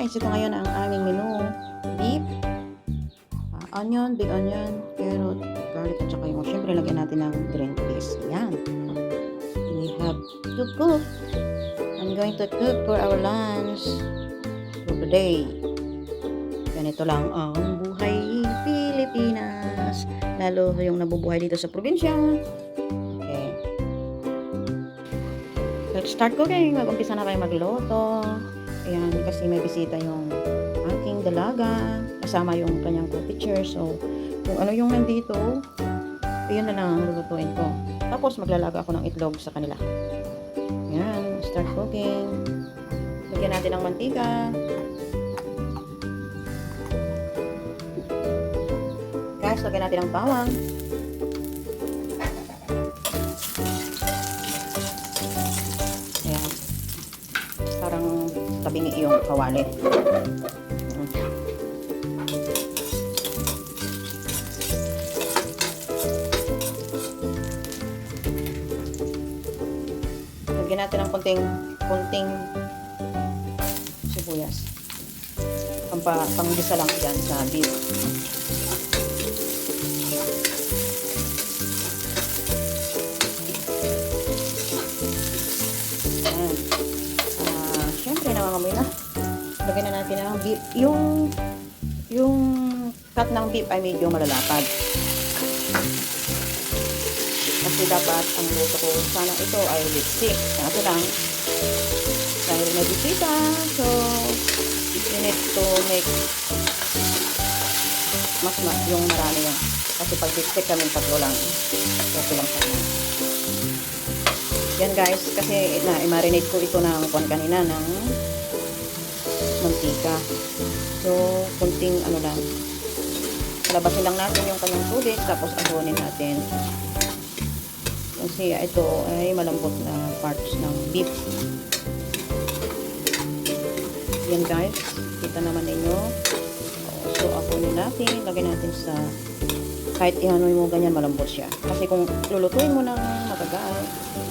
guys, ito ngayon ang aming menu. Beef, onion, big onion, carrot, garlic, at saka yung syempre lagyan natin ng green peas. Yan. We have to cook. I'm going to cook for our lunch for today. Ganito lang ang buhay Pilipinas. Lalo yung nabubuhay dito sa probinsya. Okay. Let's start cooking. Mag-umpisa na kayo magluto. Ayan, kasi may bisita yung aking dalaga. Kasama yung kanyang co-teacher. So, kung ano yung nandito, yun na lang ang lulutuin ko. Tapos, maglalaga ako ng itlog sa kanila. Ayan, start cooking. Lagyan natin ng mantika. Guys, lagyan natin ng bawang. Ayan. Parang tabingi yung kawali. Lagyan natin ng kunting sibuyas. Panggisa lang yan sa beef. Siyempre, nangangamoy na. Lagyan na natin ng beef. Yung cut ng beef ay medyo malalapad. Kasi dapat ang luto ko sana ito ay lipstick. Kaso lang, dahil may bisita, so you need to make mas yung marami yan. Kasi pag lipstick kami tatlo lang. Okay lang sana. Yan guys, kasi i-marinate ko ito ng kanina ng mantika. So, kunting ano lang. Labasin lang natin yung kanyang tubig, tapos ahunin natin. Kasi ito ay malambot na parts ng beef. Yan guys, kita naman ninyo. So, ahunin natin, lagay natin sa kahit ihanoy mo ganyan, malambot siya. Kasi kung lulutuin mo ng matagal,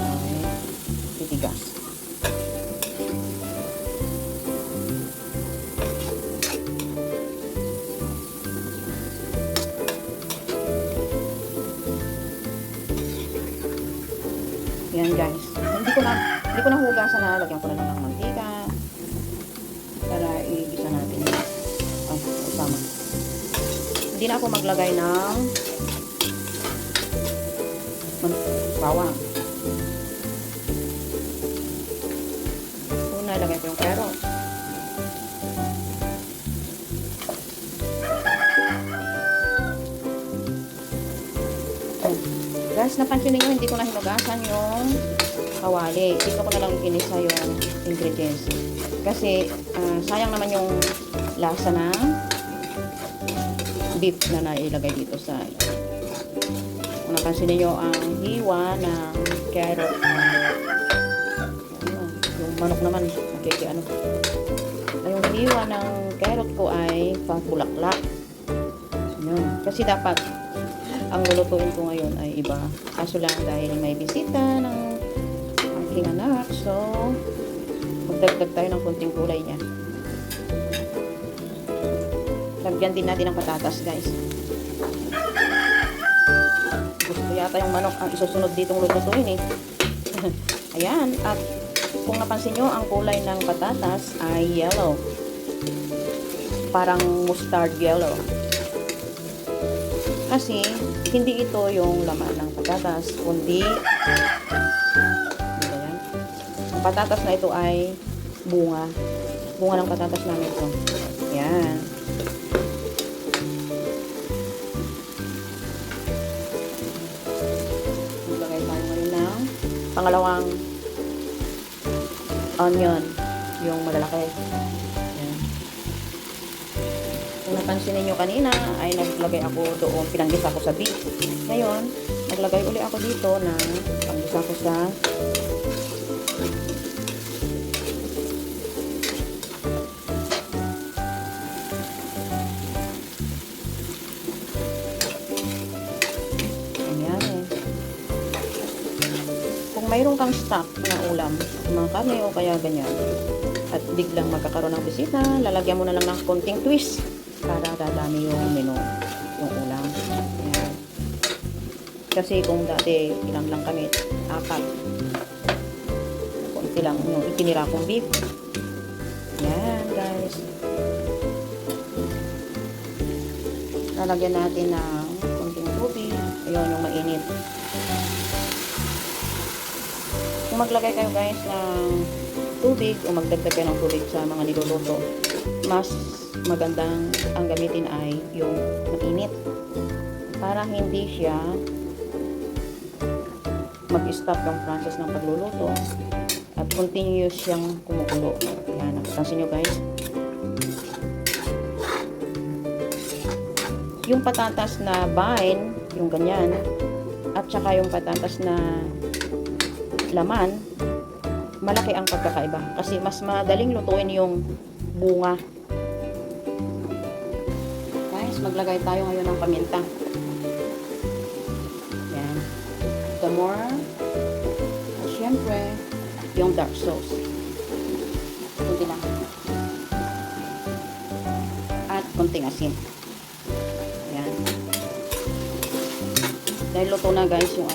ay titigas. Yan guys. Hindi ko na hugasan na, lagyan ko na lang ng mantika para i-gisa natin. Ay, usama. Hindi na ako maglagay ng bawang. Una, lagay ko yung carrot. Guys, napansin niyo hindi ko na hinugasan yung kawali. Dito ko na lang ginisa yung ingredients. Kasi, sayang naman yung lasa ng beef na nailagay dito sa kung napansin niyo ang hiwa ng carrot. Yung manok naman, yung hiwa ng carrot ko ay pabulaklak. Kasi dapat ang lulutuin ko ngayon ay iba. Kaso lang dahil may bisita ng aking anak, so magdagdag tayo ng konting kulay niya. Lagyan din natin ng patatas guys. Gusto yata yung manok ang isusunod ditong lulutuin eh. Ayan, at kung napansin nyo, ang kulay ng patatas ay yellow. Parang mustard yellow. Kasi, hindi ito yung laman ng patatas, kundi ang patatas na ito ay bunga. Bunga ng patatas namin ito. Yan. Maglagay tayo ngayon ng pangalawang onion, yung malalaki. Kung napansin niyo kanina ay naglagay ako doon, pinanggisa ko sa beef. Ngayon, naglagay uli ako dito na panggisa ko sa ayan eh. Kung mayroon kang stock na ulam, mga karne o kaya ganyan, at at biglang magkakaroon ng bisita, lalagyan mo na lang ng konting twist para dadami yung menu, yung ulam. Ayan. Kasi kung dati ilang lang kami, 4, konti lang yung itinira kong beef. Yan guys, lalagyan natin ng konting tubig. Ayun yung mainit. Kung maglagay kayo guys ng tubig o magdagdag kayo ng tubig sa mga niluluto, mas magandang ang gamitin ay yung mainit para hindi siya mag-stop yung process ng pagluluto at continuous siyang kumukulo. Yan, napansin nyo guys. Yung patatas na vine, yung ganyan, at saka yung patatas na laman, malaki ang pagkakaiba kasi mas madaling lutuin yung bunga. Guys, maglagay tayo ngayon ng paminta. Yan. The more, at syempre, yung dark sauce. Kunti lang. At kunting asin. Yan. Dahil luto na guys yung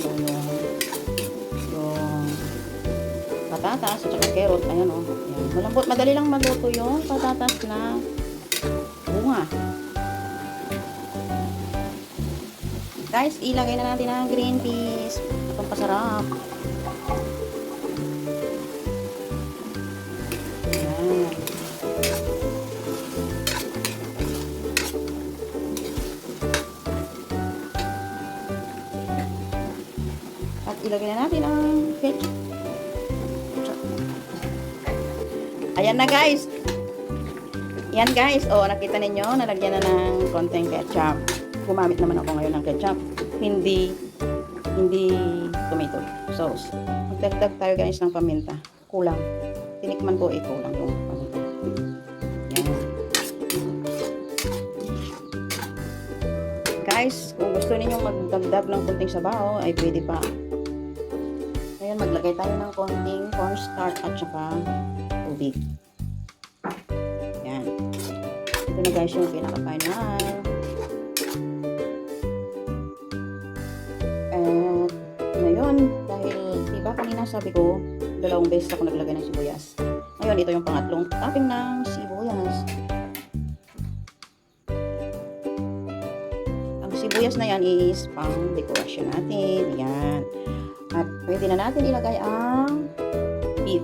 yung patatas at saka carrot. Ayan o. Ayan. Malambot. Madali lang maluto yung patatas na bunga. Guys, ilagay na natin ang green peas. Itong pasarap. Ayan. At ilagay na natin ang ketchup. Ayan na guys. Yan guys. O, nakita ninyo, nalagyan na ng konting ketchup. Gumamit naman ako ngayon ng ketchup. Hindi tomato sauce. Magdagdag tayo guys ng paminta. Kulang. Tinikman ko, kulang yung paminta. Yan. Guys, kung gusto ninyong magdagdag ng konting sabaw, ay pwede pa. Ngayon, maglagay tayo ng konting cornstarch at saka tubig. Yan. Ito na guys yung pinaka-final. At ngayon, dahil diba kanina sabi ko, 2 beses ako naglagay ng sibuyas. Ngayon, ito yung pangatlong topping ng sibuyas. Ang sibuyas na yan is pang dekorasyon natin. Yan. At pwede na natin ilagay ang beef.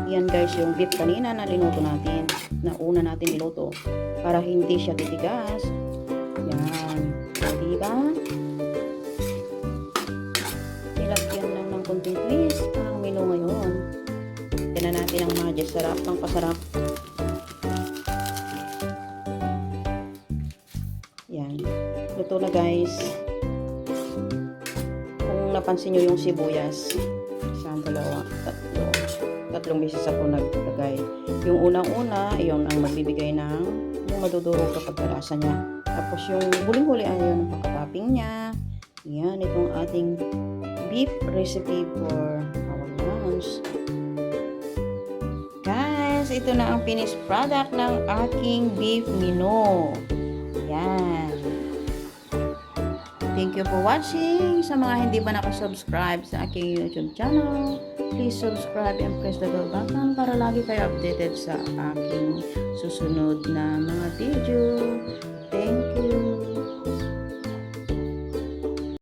Yan guys, yung beef kanina na linuto natin, na una natin niluto para hindi siya titigas. Yan. So, diba? Nilagyan lang ng konting twist ang menu ngayon. Tignan natin ang magic sarap ng pasarap. Yan. Luto na guys. Kung napansin nyo yung sibuyas, isang, 2, 3 beses ako naglagay. Yung unang-una, yung ang magbibigay ng yung madudurog kapag kalasa niya. Tapos yung huling-huli ay yung pagkatopping niya. Yan, itong ating beef recipe for our lunch. Guys, ito na ang finished product ng aking beef menu. Yan. Thank you for watching. Sa mga hindi pa nakasubscribe sa aking YouTube channel, please subscribe and press the bell button para lagi kayo updated sa aking susunod na mga video. Thank